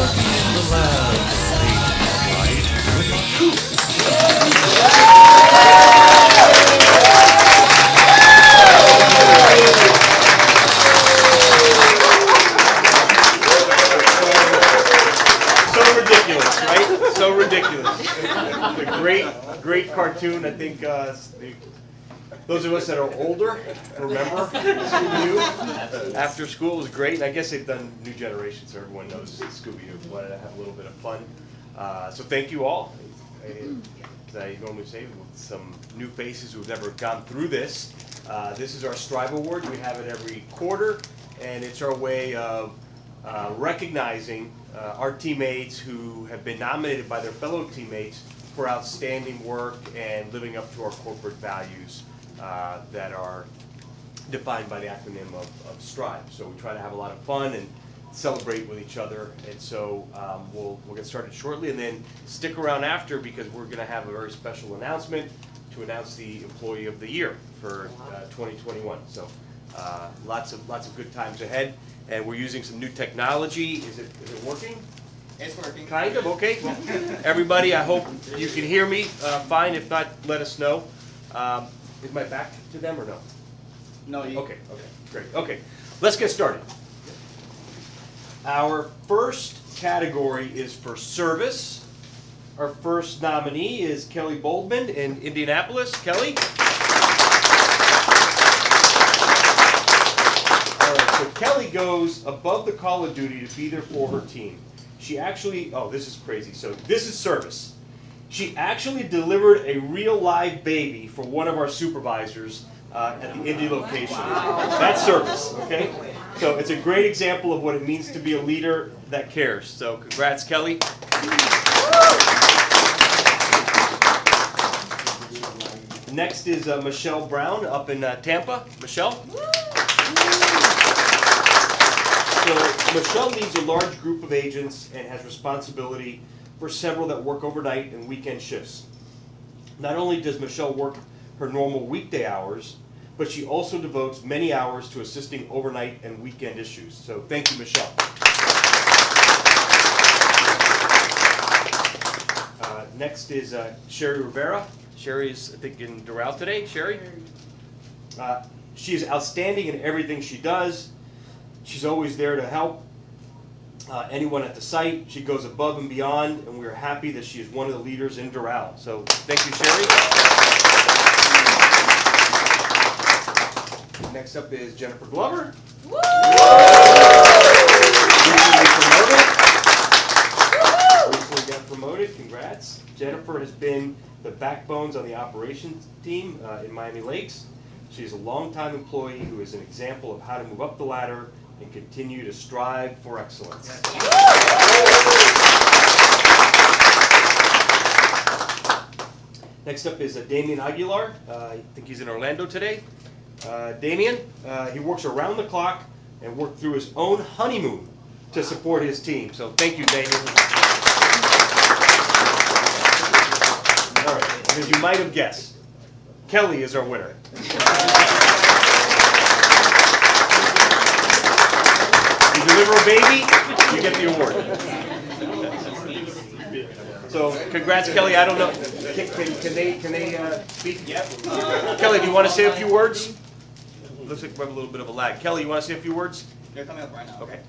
working in the lab. Right with the truth. So ridiculous, right? So ridiculous. A great cartoon. I think those of us that are older remember Scooby-Doo. After School was great. I guess they've done new generations, so everyone knows Scooby-Doo. Wanted to have a little bit of fun. So thank you all. As I normally say, with some new faces who've never gone through this. This is our S.T.R.I.V.E Award. We have it every quarter, and it's our way of recognizing our teammates who have been nominated by their fellow teammates for outstanding work and living up to our corporate values that are defined by the acronym of S.T.R.I.V.E. So we try to have a lot of fun and celebrate with each other, and so we'll get started shortly, and then stick around after because we're going to have a very special announcement to announce the Employee of the Year for 2021. So lots of good times ahead, and we're using some new technology. Is it working? It's working. Kind of, okay. Well, everybody, I hope you can hear me fine. If not, let us know. Is my back to them or no? No, you. Okay, great. Okay, let's get started. Our first category is for service. Our first nominee is Kelly Boldman in Indianapolis. Kelly? All right, so Kelly goes above the call of duty to be there for her team. She actually, oh, this is crazy. So this is service. She actually delivered a real live baby for one of our supervisors at the Indy location. Wow. That's service, okay? So it's a great example of what it means to be a leader that cares. So congrats, Kelly. Next is Michelle Brown up in Tampa. Michelle? So Michelle leads a large group of agents and has responsibility for several that work overnight and weekend shifts. Not only does Michelle work her normal weekday hours, but she also devotes many hours to assisting overnight and weekend issues. So thank you, Michelle. Next is Sherry Rivera. Sherry is, I think, in Doral today. Sherry? She is outstanding in everything she does. She's always there to help anyone at the site. She goes above and beyond, and we are happy that she is one of the leaders in Doral. So thank you, Sherry. Next up is Jennifer Glover. Woo! Recently got promoted. Congrats. Jennifer has been the backbones on the operations team in Miami Lakes. She's a longtime employee who is an example of how to move up the ladder and continue to strive for excellence. Next up is Damian Aguilar. I think he's in Orlando today. Damian, he works around the clock and worked through his own honeymoon to support his team. So thank you, Damian. All right, as you might have guessed, Kelly is our winner. You deliver a baby, you get the award. So congrats, Kelly. I don't know, can they speak? Yep. Kelly, do you want to say a few words? Looks like we have a little bit of a lag. Kelly, you want to say a few words? They're coming up right now. Okay.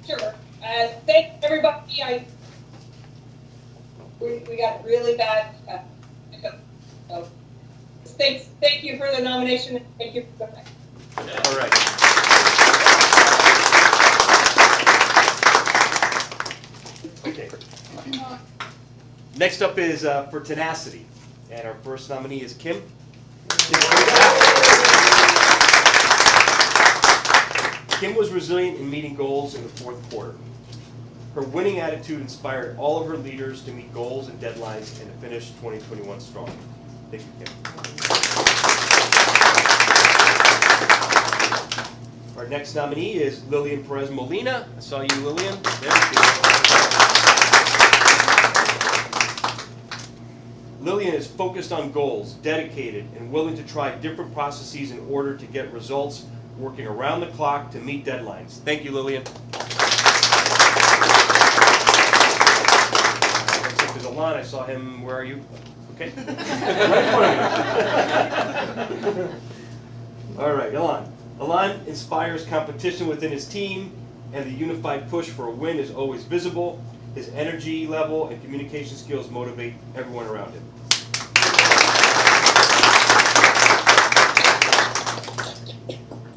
Sure. Thank everybody. We got really bad. So thank you for the nomination, and thank you for the night. All right. Okay. Next up is for Tenacity, and our first nominee is Kim. Kim was resilient in meeting goals in the fourth quarter. Her winning attitude inspired all of her leaders to meet goals and deadlines and to finish 2021 strong. Thank you, Kim. Our next nominee is Lillian Perez Molina. I saw you, Lillian. There she is. Lillian is focused on goals, dedicated, and willing to try different processes in order to get results, working around the clock to meet deadlines. Thank you, Lillian. is Alon. I saw him, where are you? Okay. Right in front of you. All right, Alon. Alon inspires competition within his team, and the unified push for a win is always visible. His energy level and communication skills motivate everyone around him.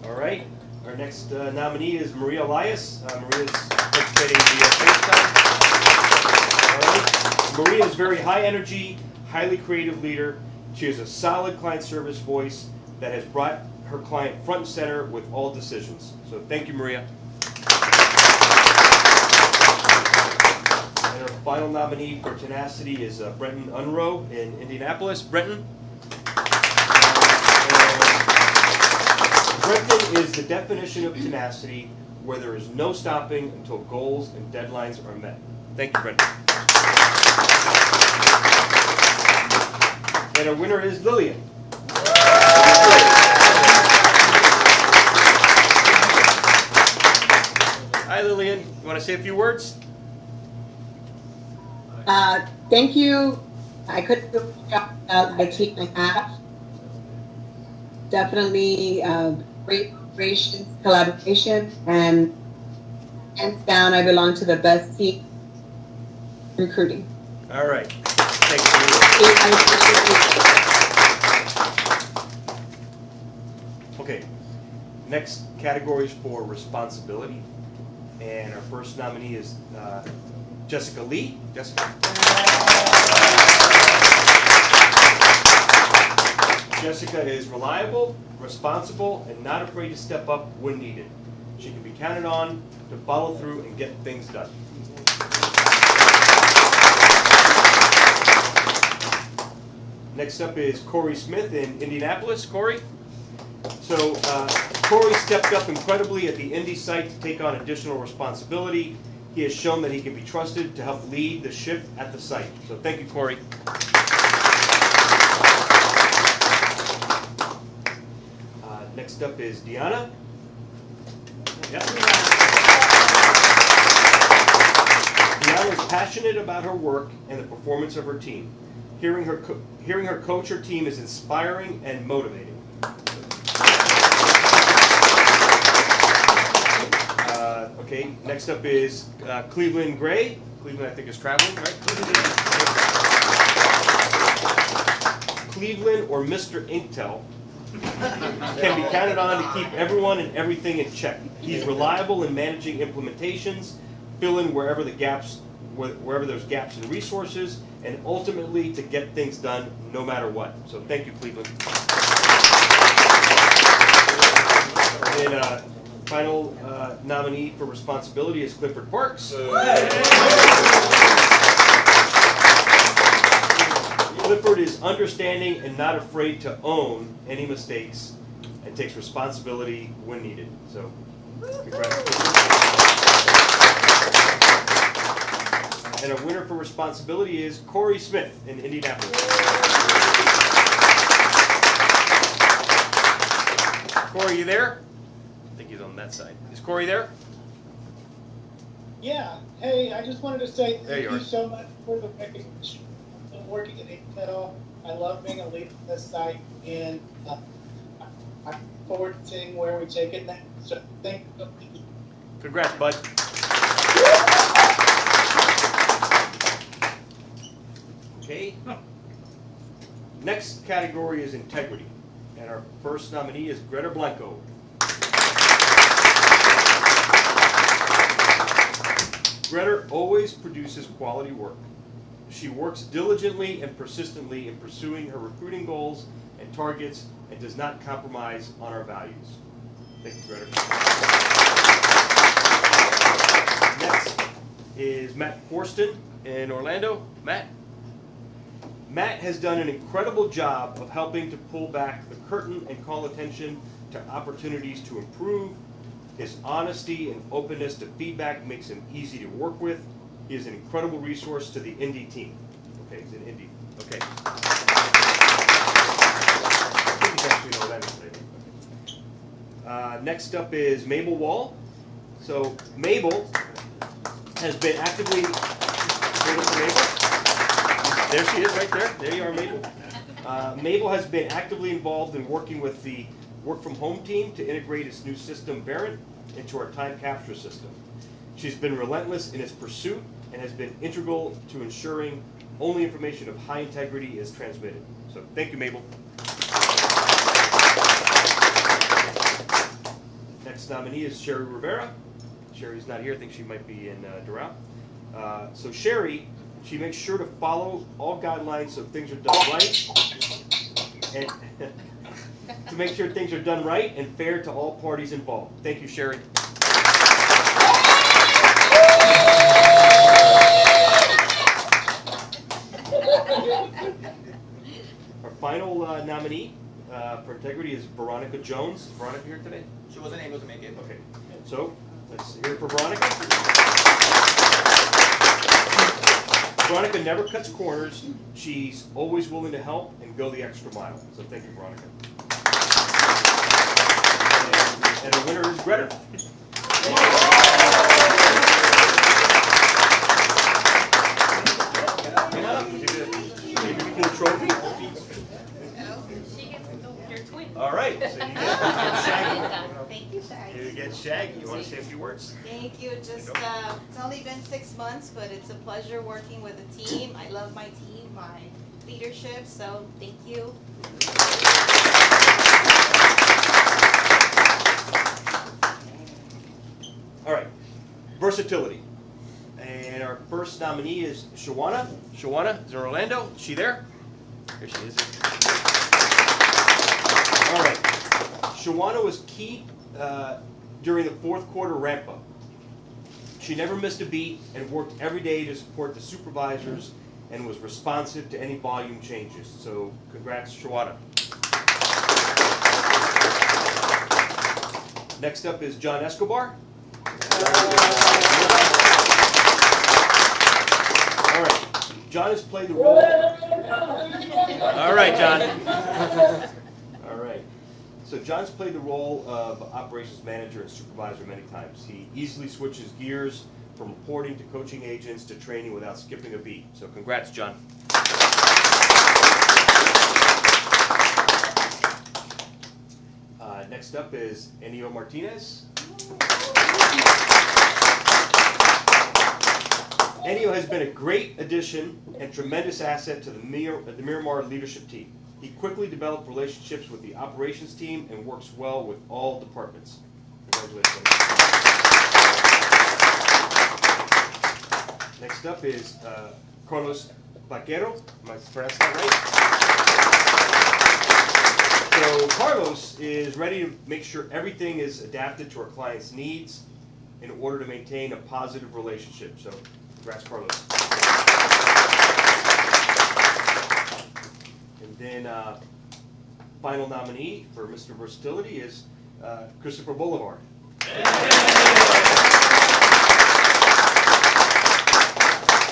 All right, our next nominee is Maria Elias. Maria's participating via FaceTime. All right, Maria is very high energy, highly creative leader. She has a solid client service voice that has brought her client front and center with all decisions. So thank you, Maria. And our final nominee for Tenacity is Brenton Unroe in Indianapolis. Brenton. Brenton is the definition of tenacity, where there is no stopping until goals and deadlines are met. Thank you, Brenton. And our winner is Lillian. Hi, Lillian. You want to say a few words? Thank you. I couldn't do the team I have. Definitely great cooperation, collaboration, and hands down, I belong to the best team recruiting. All right. Thank you. Okay. Next category is for responsibility. And our first nominee is Jessica Lee. Jessica. Jessica is reliable, responsible, and not afraid to step up when needed. She can be counted on to follow through and get things done. Next up is Corey Smith in Indianapolis. Corey? So Corey stepped up incredibly at the Indy site to take on additional responsibility. He has shown that he can be trusted to help lead the ship at the site. So thank you, Corey. Next up is Deanna. Yep. Deanna is passionate about her work and the performance of her team. Hearing her coach her team is inspiring and motivating. Okay, next up is Cleveland Gray. Cleveland, I think, is traveling, right? Cleveland, or Mr. Inktel, can be counted on to keep everyone and everything in check. He's reliable in managing implementations, fill in wherever there's gaps in resources, and ultimately to get things done no matter what. So thank you, Cleveland. And then final nominee for responsibility is Clifford Parks. Clifford is understanding and not afraid to own any mistakes and takes responsibility when needed. So, congratulations. And a winner for responsibility is Corey Smith in Indianapolis. Corey, you there? I think he's on that side. Is Corey there? Yeah. Hey, I just wanted to say There you thank are. you so much for the recognition. I'm working at Intel. I love being a lead on this site, and I look forward to seeing where we take it next. So thank you. Congrats, bud. Okay. Next category is integrity. And our first nominee is Greta Blanco. Greta always produces quality work. She works diligently and persistently in pursuing her recruiting goals and targets and does not compromise on our values. Thank you, Greta. Next is Matt Forston in Orlando. Matt? Matt has done an incredible job of helping to pull back the curtain and call attention to opportunities to improve. His honesty and openness to feedback makes him easy to work with. He is an incredible resource to the Indy team. Okay, he's in Indy. Okay. I think he's actually in Orlando today. Okay. Next up is Mabel Wall. So Mabel has been actively. Mabel? There she is, right there. There you are, Mabel. Mabel has been actively involved in working with the work from home team to integrate its new system, Barrett, into our time capture system. She's been relentless in its pursuit and has been integral to ensuring only information of high integrity is transmitted. So thank you, Mabel. Next nominee is Sherry Rivera. Sherry's not here. I think she might be in Doral. So Sherry, she makes sure to follow all guidelines so things are done right, and to make sure things are done right and fair to all parties involved. Thank you, Sherry. Our final nominee for integrity is Veronica Jones. Is Veronica here today? She wasn't able to make it. Okay, so let's hear it for Veronica. Veronica never cuts corners. She's always willing to help and go the extra mile. So thank you, Veronica. And the winner is Greta. Come on up. Maybe the trophy. All right. So you get Shaggy. Thank you, Shaggy. You get Shaggy. You want to say a few words? Thank you. Just it's only been 6 months, but it's a pleasure working with the team. I love my team, my leadership, so thank you. All right. Versatility. And our first nominee is Shawana. Shawana, is there Orlando? Is she there? Here she is. All right. Shawana was key during the fourth quarter ramp up. She never missed a beat and worked every day to support the supervisors and was responsive to any volume changes. So congrats, Shawana. Next up is John Escobar. All right. John has played the role. All right, John. All right. So John's played the role of operations manager and supervisor many times. He easily switches gears from reporting to coaching agents to training without skipping a beat. So congrats, John. Next up is Ennio Martinez. Ennio has been a great addition and tremendous asset to the Miramar leadership team. He quickly developed relationships with the operations team and works well with all departments. Congratulations. Next up is Carlos Vaquero. Am I pronouncing that right? So Carlos is ready to make sure everything is adapted to our clients' needs in order to maintain a positive relationship. So congrats, Carlos. And then final nominee for Mr. Versatility is Christopher Boulevard.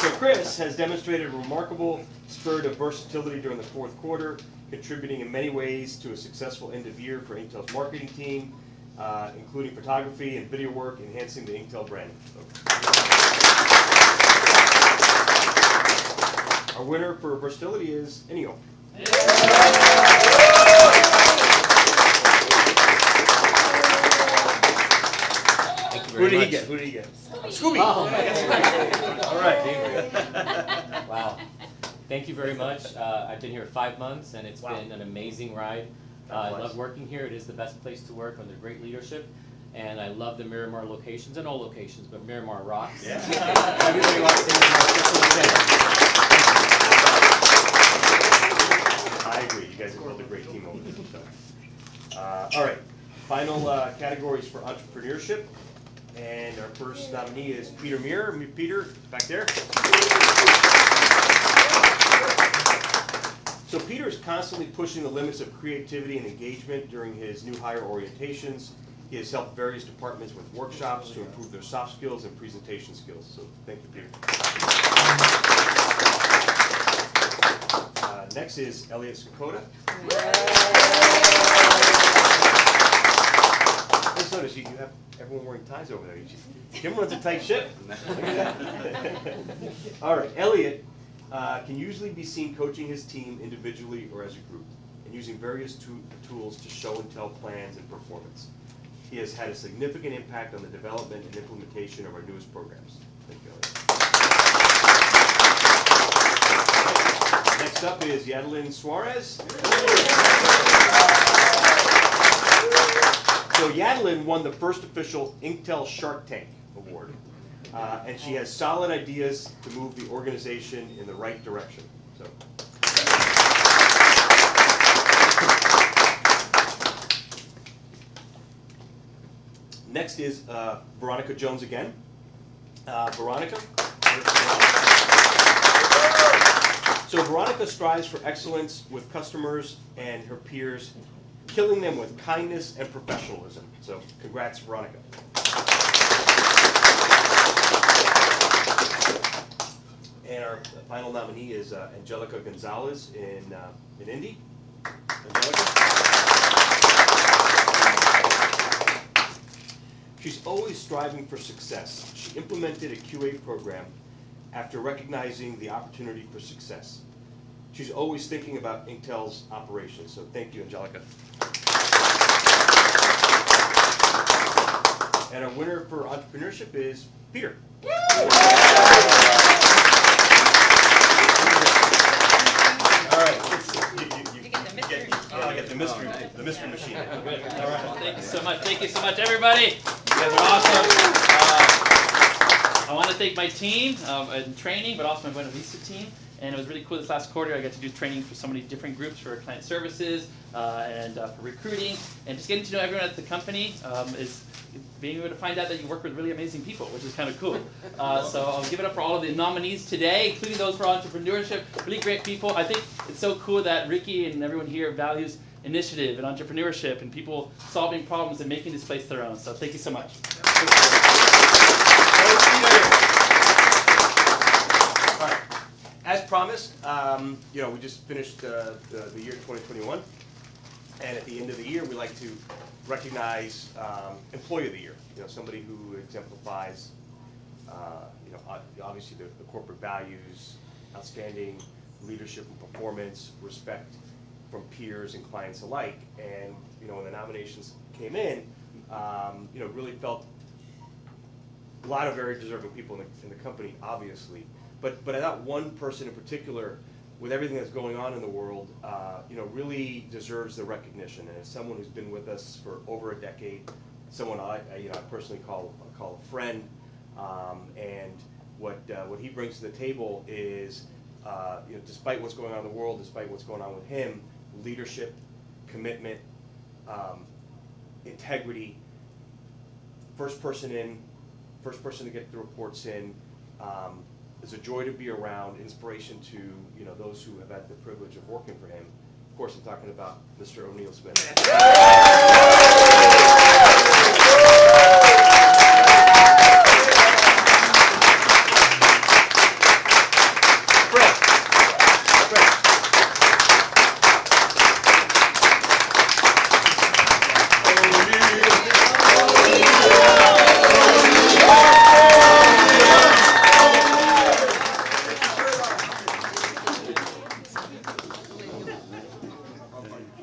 So Chris has demonstrated a remarkable spirit of versatility during the fourth quarter, contributing in many ways to a successful end of year for Intel's marketing team, including photography and video work, enhancing the Intel brand. So, our winner for versatility is Ennio. Who did he get? Who did he get? Scooby. Oh, All right. Wow. Thank you very much. I've been here 5 months, and it's been an amazing ride. I love working here. It is the best place to work under great leadership. And I love the Miramar locations, and all locations, but Miramar rocks. Yeah. Everybody likes Miramar. I agree. You guys have built a great team over there. So. All right. Final categories for entrepreneurship. And our first nominee is Peter Muir. Peter, back there. So Peter is constantly pushing the limits of creativity and engagement during his new hire orientations. He has helped various departments with workshops to improve their soft skills and presentation skills. So thank you, Peter. Next is Elliot Skokoda. Just notice you have everyone wearing ties over there. Kim runs a tight ship. Look at that. All right, Elliot can usually be seen coaching his team individually or as a group, and using various tools to show and tell plans and performance. He has had a significant impact on the development and implementation of our newest programs. Thank you, Elliot. Next up is Yadelin Suarez. So Yadelin won the first official Inktel Shark Tank Award, and she has solid ideas to move the organization in the right direction. So. Next is Veronica Jones again. Veronica. So Veronica strives for excellence with customers and her peers, killing them with kindness and professionalism. So congrats, Veronica. And our final nominee is Angelica Gonzalez in Indy. Angelica. She's always striving for success. She implemented a QA program after recognizing the opportunity for success. She's always thinking about Intel's operations, so thank you, Angelica. And our winner for entrepreneurship is Peter. All right, I'll get the mystery machine. All right, thank you so much. Thank you so much, everybody. You guys are awesome. I want to thank my team in training, but also my Buena Vista team. And it was really cool this last quarter. I got to do training for so many different groups for client services and for recruiting. And just getting to know everyone at the company is being able to find out that you work with really amazing people, which is kind of cool. So I'll give it up for all of the nominees today, including those for entrepreneurship. Really great people. I think it's so cool that Ricky and everyone here values initiative and entrepreneurship and people solving problems and making this place their own. So thank you so much. All right. As promised, we just finished the year 2021, and at the end of the year, we like to recognize Employee of the Year. Somebody who exemplifies, obviously the corporate values, outstanding leadership and performance, respect from peers and clients alike. And when the nominations came in, really felt a lot of very deserving people in the company, obviously. But I thought one person in particular, with everything that's going on in the world, really deserves the recognition. And as someone who's been with us for over a decade, someone I personally call a friend, and what he brings to the table is, despite what's going on in the world, despite what's going on with him, leadership, commitment, integrity, first person to get the reports in. It's a joy to be around, inspiration to those who have had the privilege of working for him. Of course, I'm talking about Mr. O'Neill Smith.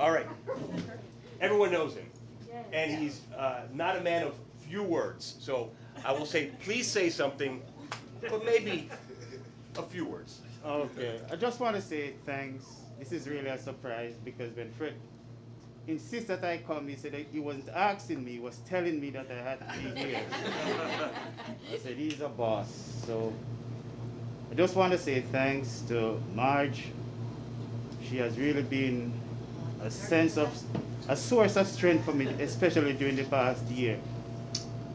All right. Everyone knows him. And he's not a man of few words. So I will say, please say something, but maybe a few words. Okay. I just want to say thanks. This is really a surprise because when Fred insists that I come, he said that he wasn't asking me, he was telling me that I had to be here. I said, he's a boss. So I just want to say thanks to Marge. She has really been a source of strength for me, especially during the past year.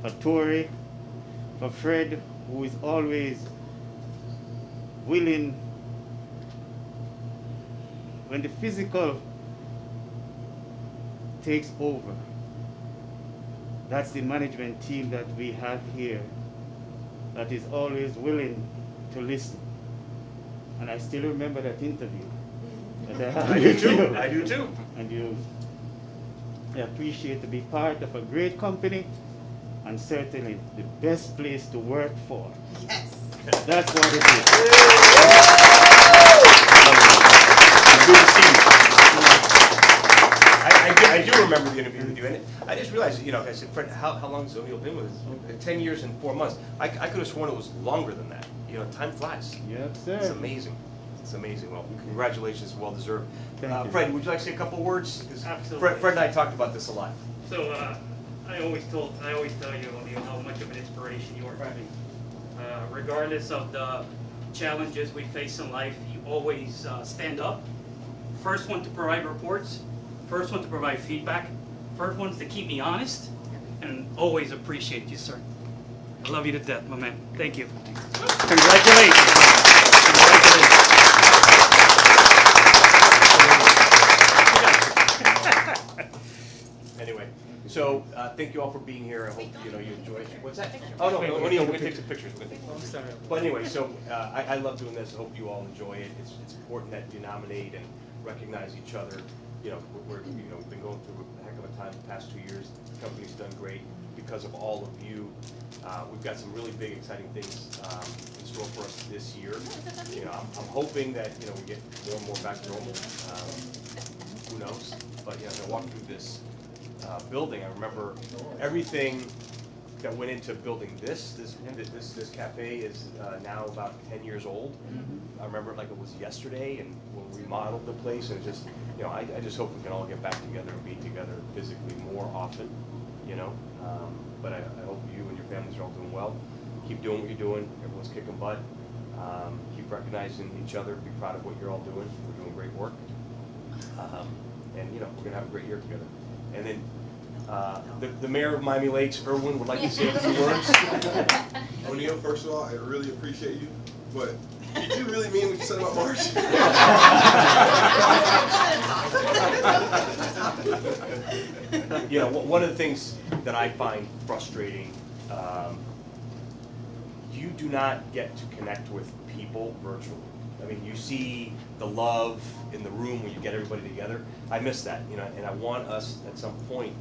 For Tori, for Fred, who is always willing when the physical takes over. That's the management team that we have here that is always willing to listen. And I still remember that interview. I do too. I do too. And I appreciate to be part of a great company and certainly the best place to work for. Yes. That's what it is. Good to see you. I do remember the interview with you, and I just realized, you know, I said, Fred, how long has O'Neill been with us? 10 years and 4 months. I could have sworn it was longer than that. You know, time flies. Yes, sir. It's amazing. It's amazing. Well, congratulations, well deserved. Thank you. Fred, would you like to say a couple words? 'Cause Absolutely. Fred and I talked about this a lot. So I always tell you, O'Neill, how much of an inspiration you are to me. Regardless of the challenges we face in life, you always stand up. First one to provide reports, first one to provide feedback, first ones to keep me honest, and always appreciate you, sir. I love you to death, my man. Thank you. Congratulations. Anyway, so thank you all for being here. I hope you enjoy it. What's that? Oh no, O'Neill, we're gonna take some pictures. But anyway, so I love doing this. I hope you all enjoy it. It's important that you nominate and recognize each other. You know, we've been going through a heck of a time the past 2 years. The company's done great because of all of you. We've got some really big, exciting things in store for us this year. You know, I'm hoping that we get more and more back to normal. Who knows? But as I walk through this building, I remember everything that went into building this cafe is now about 10 years old. I remember it like it was yesterday, and when we remodeled the place, and just I just hope we can all get back together and be together physically more often. But I hope you and your families are all doing well. Keep doing what you're doing. Everyone's kicking butt. Keep recognizing each other. Be proud of what you're all doing. We're doing great work. And we're gonna have a great year together. And then the mayor of Miami Lakes, Irwin, would like to say a few words. O'Neill, first of all, I really appreciate you, but did you really mean what you said about March? One of the things that I find frustrating, you do not get to connect with people virtually. I mean, you see the love in the room when you get everybody together. I miss that, and I want us at some point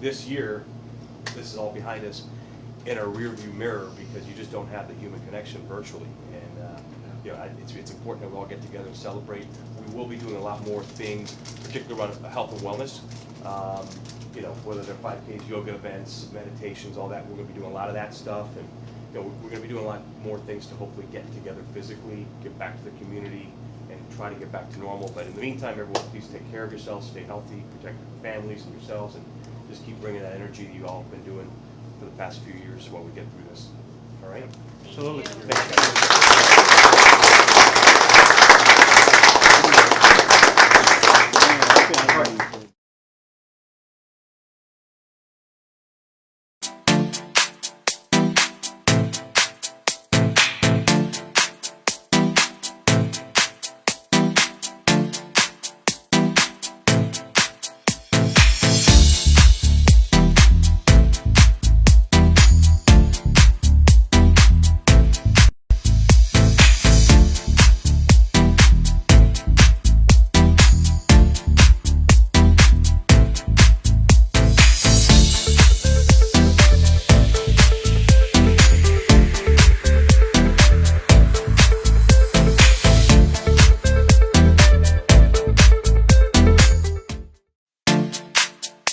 this year, this is all behind us, in a rear view mirror, because you just don't have the human connection virtually. And it's important that we all get together and celebrate. We will be doing a lot more things, particularly around health and wellness. Whether they're 5Ks, yoga events, meditations, all that. We're going to be doing a lot of that stuff, and we're going to be doing a lot more things to hopefully get together physically, get back to the community, and try to get back to normal. But in the meantime, everyone, please take care of yourselves, stay healthy, protect your families and yourselves, and just keep bringing that energy that you all have been doing for the past few years while we get through this. All right? Absolutely. Thank you.